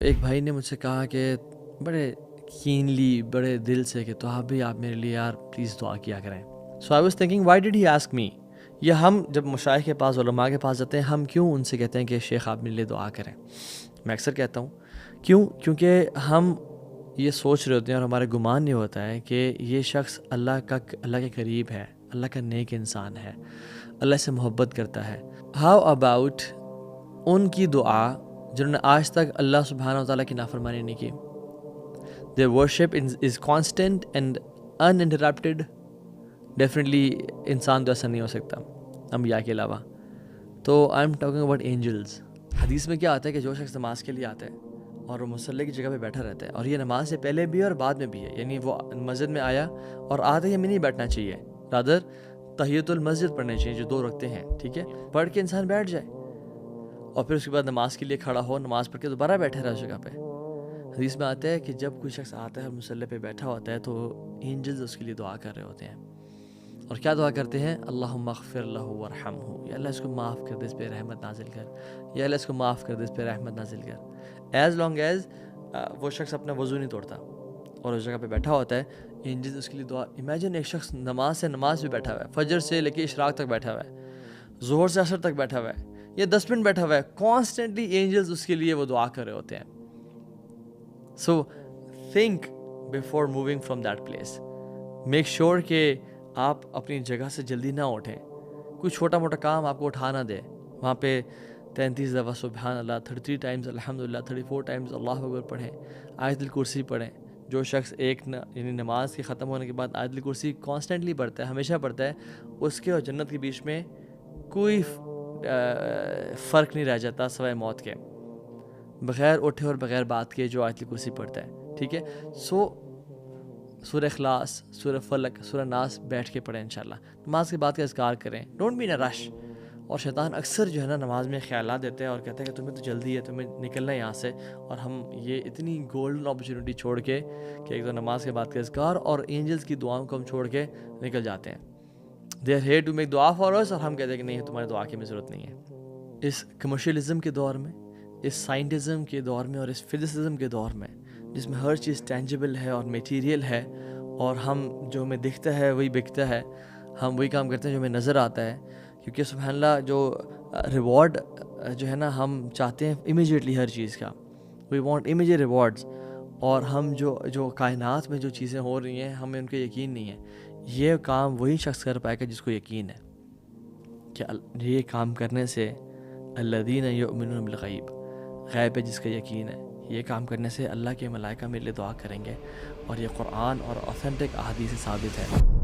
ایک بھائی نے مجھ سے کہا کہ بڑے کینلی بڑے دل سے کہ تو آپ میرے لیے یار پلیز دعا کیا کریں. So I was thinking why did he ask me. یا ہم جب مشائخ کے پاس علماء کے پاس جاتے ہیں ہم کیوں ان سے کہتے ہیں کہ شیخ آپ میرے لیے دعا کریں. میں اکثر کہتا ہوں کیونکہ ہم یہ سوچ رہے ہوتے ہیں اور ہمارا گمان یہ ہوتا ہے کہ یہ شخص اللہ کے قریب ہے, اللہ کا نیک انسان ہے, اللہ سے محبت کرتا ہے. ہاؤ اباؤٹ ان کی دعا جنہوں نے آج تک اللہ سبحانہ وتعالیٰ کی نافرمانی نہیں کی. their worship is constant and uninterrupted. Definitely انسان تو ایسا نہیں ہو سکتا انبیاء کے علاوہ. تو I am talking about angels. حدیث میں کیا آتا ہے کہ جو شخص نماز کے لیے آتا ہے اور وہ مصلی کی جگہ پہ بیٹھا رہتا ہے, اور یہ نماز سے پہلے بھی اور بعد میں بھی ہے, یعنی وہ مسجد میں آیا اور آتے ہی ہمیں نہیں بیٹھنا چاہیے, رادر تحیۃ المسجد پڑھنے چاہیے جو 2 رکعتیں ہیں, ٹھیک ہے, پڑھ کے انسان بیٹھ جائے اور پھر اس کے بعد نماز کے لیے کھڑا ہو, نماز پڑھ کے دوبارہ بیٹھے رہے اس جگہ پہ. حدیث میں آتا ہے کہ جب کوئی شخص آتا ہے اور مصلی پہ بیٹھا ہوتا ہے تو اینجلز اس کے لیے دعا کر رہے ہوتے ہیں. اور کیا دعا کرتے ہیں؟ اللہم اغفر لہ ورحمہ, یا اللہ اس کو معاف کر دے, اس پہ رحمت نازل کر, یا اللہ اس کو معاف کر دے, اس پہ رحمت نازل کر. ایز لانگ ایز وہ شخص اپنا وضو نہیں توڑتا اور اس جگہ پہ بیٹھا ہوتا ہے, اینجلز اس کے لیے دعا. امیجن ایک شخص نماز پہ بیٹھا ہوا ہے, فجر سے لے کے اشراق تک بیٹھا ہوا ہے, ظہر سے عصر تک بیٹھا ہوا ہے, یا 10 منٹ بیٹھا ہوا ہے, کانسٹنٹلی اینجلز اس کے لیے وہ دعا کر رہے ہوتے ہیں. So think before moving from that place. Make sure کہ آپ اپنی جگہ سے جلدی نہ اٹھیں. کوئی چھوٹا موٹا کام آپ کو اٹھا نہ دے. وہاں پہ 33 دفعہ سبحان اللہ, 33 ٹائمز الحمدللہ, 34 ٹائمز اللہ اکبر پڑھیں, آیت الکرسی پڑھیں. جو شخص یعنی نماز کے ختم ہونے کے بعد آیت الکرسی کانسٹنٹلی پڑھتا ہے, ہمیشہ پڑھتا ہے, اس کے اور جنت کے بیچ میں کوئی فرق نہیں رہ جاتا سوائے موت کے, بغیر اٹھے اور بغیر بات کے جو آیت الکرسی پڑھتا ہے, ٹھیک ہے. سو سورہ اخلاص, سورہ فلق, سورہ ناس بیٹھ کے پڑھیں انشاءاللہ. نماز کے بعد کا اذکار کریں, ڈونٹ بی ان اے رش. اور شیطان اکثر جو ہے نا نماز میں خیالات دیتے ہیں اور کہتے ہیں کہ تمہیں تو جلدی ہے, تمہیں نکلنا ہے یہاں سے, اور ہم یہ اتنی گولڈن اپرچونیٹی چھوڑ کے کہ ایک تو نماز کے بعد کا اذکار اور اینجلز کی دعاؤں کو ہم چھوڑ کے نکل جاتے ہیں. They are here to make دعا فار اس, اور ہم کہتے ہیں کہ نہیں تمہاری دعا کی ہمیں ضرورت نہیں ہے. اس کمرشلزم کے دور میں, اس سائنٹزم کے دور میں, اور اس فزسزم کے دور میں جس میں ہر چیز ٹینجیبل ہے اور میٹیریل ہے, اور ہم جو ہمیں دکھتا ہے وہی بکتا ہے, ہم وہی کام کرتے ہیں جو ہمیں نظر آتا ہے, کیونکہ سبحان اللہ جو ریوارڈ جو ہے نا ہم چاہتے ہیں امیجیٹلی ہر چیز کا, وی وانٹ امیجیٹ ریوارڈز. اور ہم جو کائنات میں جو چیزیں ہو رہی ہیں ہمیں ان کا یقین نہیں ہے. یہ کام وہی شخص کر پائے گا جس کو یقین ہے کہ یہ کام کرنے سے الذین یؤمنون بالغیب, غیب پہ جس کا یقین ہے, یہ کام کرنے سے اللہ کے ملائکہ میرے لیے دعا کریں گے, اور یہ قرآن اور اوتھینٹک احادیث سے ثابت ہے.